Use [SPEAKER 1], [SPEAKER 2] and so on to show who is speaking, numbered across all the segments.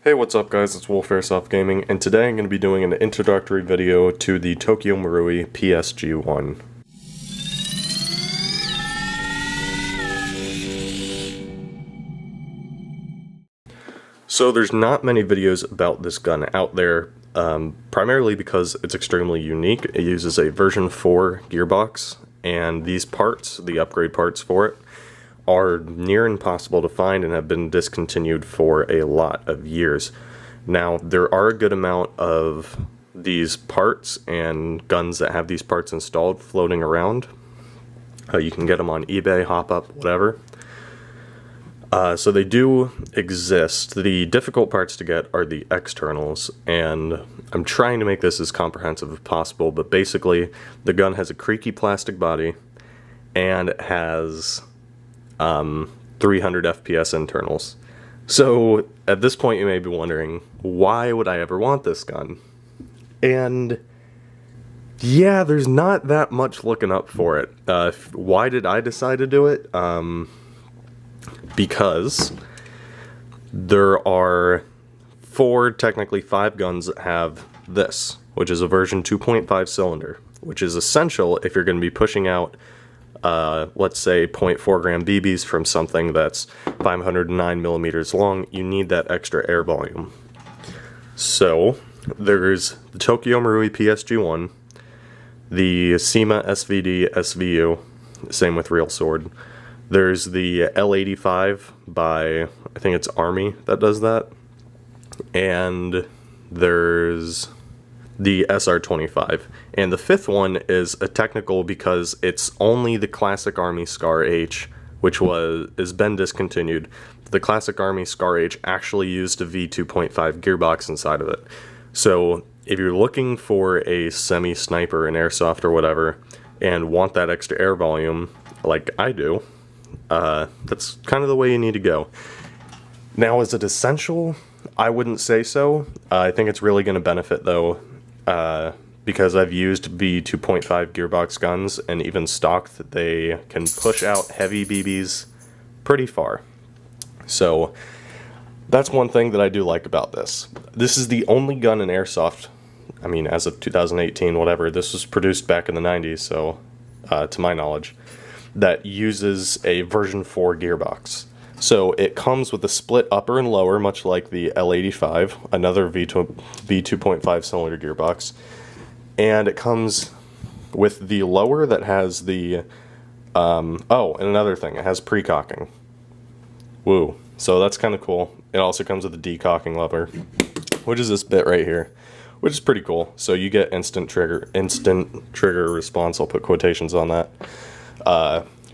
[SPEAKER 1] Hey, what's up guys, it's Wolf Airsoft Gaming, and today I'm going to be doing an introductory video to the Tokyo Marui PSG-1. So there's not many videos about this gun out there, primarily because it's extremely unique. It uses a version 4 gearbox, and these parts, the upgrade parts for it, are near impossible to find and have been discontinued for a lot of years. Now, there are a good amount of these parts and guns that have these parts installed floating around. You can get them on eBay, Hop Up, whatever. So they do exist. The difficult parts to get are the externals, and I'm trying to make this as comprehensive as possible, but basically the gun has a creaky plastic body and it has 300 FPS internals. So at this point you may be wondering, why would I ever want this gun? And yeah, there's not that much looking up for it. Why did I decide to do it? Because there are technically five guns that have this, which is a version 2.5 cylinder, which is essential if you're going to be pushing out let's say 0.4 gram BBs from something that's 509 millimeters long. You need that extra air volume. So there's the Tokyo Marui PSG-1, the SEMA SVD SVU, same with Real Sword. There's the L85 by, I think it's Army that does that, and there's the SR25, and the fifth one is a technical because it's only the classic Army Scar H, which has been discontinued. The classic Army Scar H actually used a V2.5 gearbox inside of it. So if you're looking for a semi-sniper in Airsoft or whatever and want that extra air volume like I do, that's kind of the way you need to go. Now, is it essential? I wouldn't say so. I think it's really going to benefit though, because I've used V2.5 gearbox guns, and even stock that they can push out heavy BBs pretty far. So that's one thing that I do like about this. This is the only gun in Airsoft, I mean as of 2018, whatever, this was produced back in the 90s, so to my knowledge, that uses a version 4 gearbox. So it comes with a split upper and lower, much like the L85, another V2.5 cylinder gearbox. And it comes with the lower that has the, and another thing, it has pre-cocking. Woo. So that's kind of cool. It also comes with a decocking lever, which is this bit right here, which is pretty cool. So you get instant trigger response, I'll put quotations on that,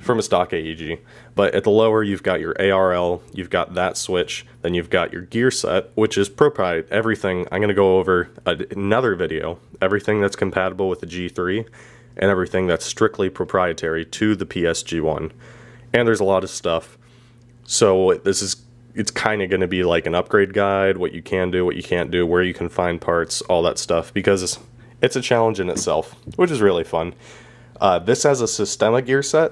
[SPEAKER 1] from a stock AEG. But at the lower, you've got your ARL, you've got that switch, then you've got your gear set, which is proprietary. Everything, I'm going to go over another video, everything that's compatible with the G3, and everything that's strictly proprietary to the PSG-1. And there's a lot of stuff. So it's kind of going to be like an upgrade guide, what you can do, what you can't do, where you can find parts, all that stuff, because it's a challenge in itself, which is really fun. This has a Systema gear set.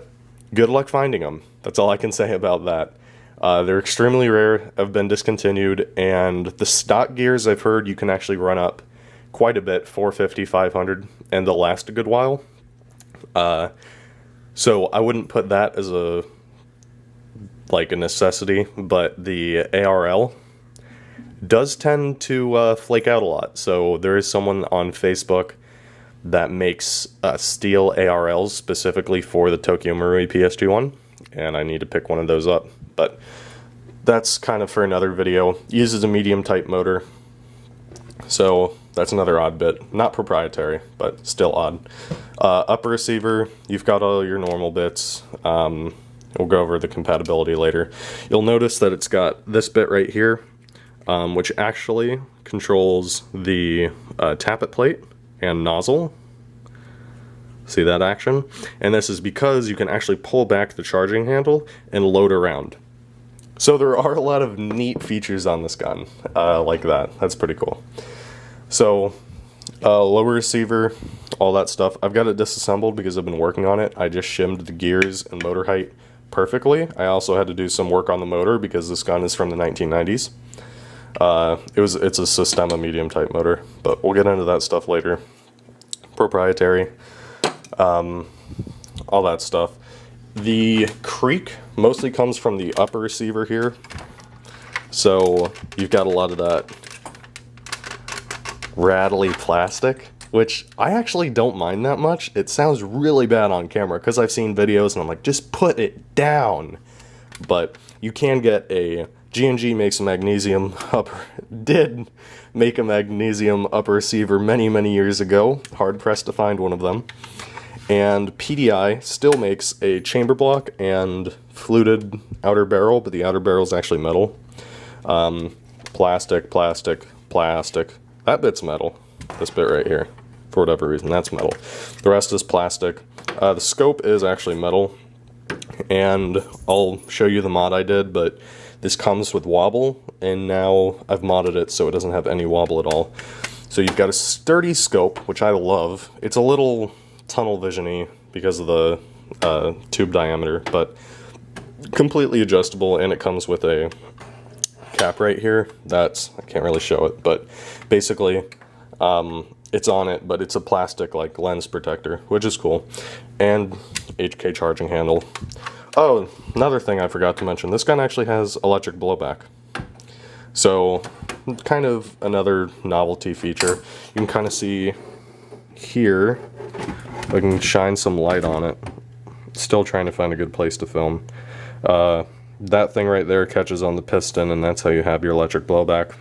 [SPEAKER 1] Good luck finding them. That's all I can say about that. They're extremely rare, have been discontinued, and the stock gears I've heard you can actually run up quite a bit, 450, 500, and they'll last a good while. So I wouldn't put that as a necessity, but the ARL does tend to flake out a lot. So there is someone on Facebook that makes steel ARLs specifically for the Tokyo Marui PSG-1, and I need to pick one of those up. But that's kind of for another video. Uses a medium type motor, so that's another odd bit. Not proprietary, but still odd. Upper receiver, you've got all your normal bits. We'll go over the compatibility later. You'll notice that it's got this bit right here, which actually controls the tappet plate and nozzle. See that action? And this is because you can actually pull back the charging handle and load around. So there are a lot of neat features on this gun, like that. That's pretty cool. So, lower receiver, all that stuff. I've got it disassembled because I've been working on it. I just shimmed the gears and motor height perfectly. I also had to do some work on the motor because this gun is from the 1990s. It's a Sistema medium type motor, but we'll get into that stuff later. Proprietary, all that stuff. The creak mostly comes from the upper receiver here, so you've got a lot of that rattly plastic, which I actually don't mind that much. It sounds really bad on camera because I've seen videos and I'm like, just put it down. But you can get a G&G makes a magnesium upper, did make a magnesium upper receiver many years ago. Hard pressed to find one of them. And PDI still makes a chamber block and fluted outer barrel, but the outer barrel is actually metal. Plastic. That bit's metal. This bit right here, for whatever reason, that's metal. The rest is plastic. The scope is actually metal. And I'll show you the mod I did, but this comes with wobble, and now I've modded it so it doesn't have any wobble at all. So you've got a sturdy scope, which I love. It's a little tunnel vision-y because of the tube diameter, but completely adjustable, and it comes with a cap right here. I can't really show it, but basically it's on it, but it's a plastic like lens protector, which is cool. And HK charging handle. Oh, another thing I forgot to mention, this gun actually has electric blowback. So, kind of another novelty feature. You can kind of see here, I can shine some light on it. Still trying to find a good place to film. That thing right there catches on the piston, and that's how you have your electric blowback.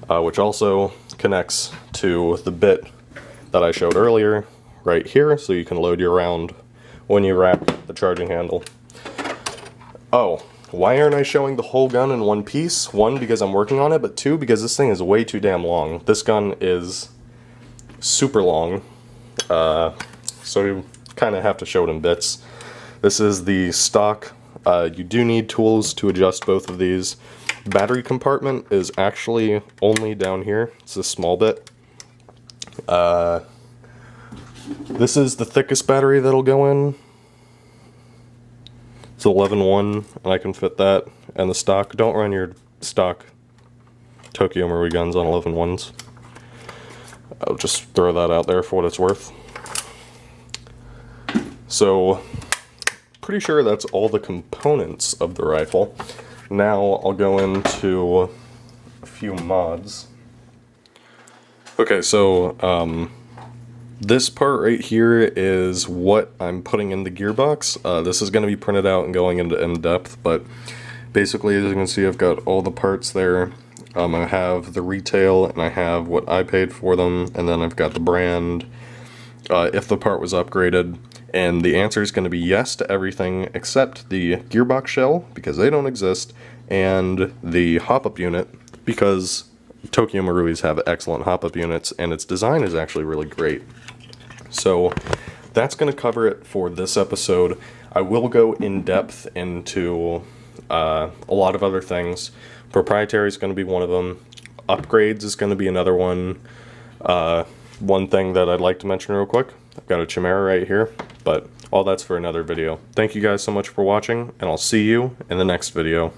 [SPEAKER 1] Which also connects to the bit that I showed earlier, right here, so you can load your round when you wrap the charging handle. Oh, why aren't I showing the whole gun in one piece? One, because I'm working on it, but two, because this thing is way too damn long. This gun is super long, so you kind of have to show it in bits. This is the stock. You do need tools to adjust both of these. Battery compartment is actually only down here. It's a small bit. This is the thickest battery that'll go in. It's 11-1, and I can fit that. And the stock, don't run your stock Tokyo Marui guns on 11-1s. I'll just throw that out there for what it's worth. So, pretty sure that's all the components of the rifle. Now I'll go into a few mods. Okay, so this part right here is what I'm putting in the gearbox. This is going to be printed out and going into in-depth, but basically, as you can see, I've got all the parts there. I have the retail, and I have what I paid for them, and then I've got the brand, if the part was upgraded. And the answer is going to be yes to everything except the gearbox shell, because they don't exist, and the hop-up unit, because Tokyo Maruis have excellent hop-up units, and its design is actually really great. So that's going to cover it for this episode. I will go in depth into a lot of other things. Proprietary is going to be one of them. Upgrades is going to be another one. One thing that I'd like to mention real quick, I've got a Chimera right here, but all that's for another video. Thank you guys so much for watching, and I'll see you in the next video.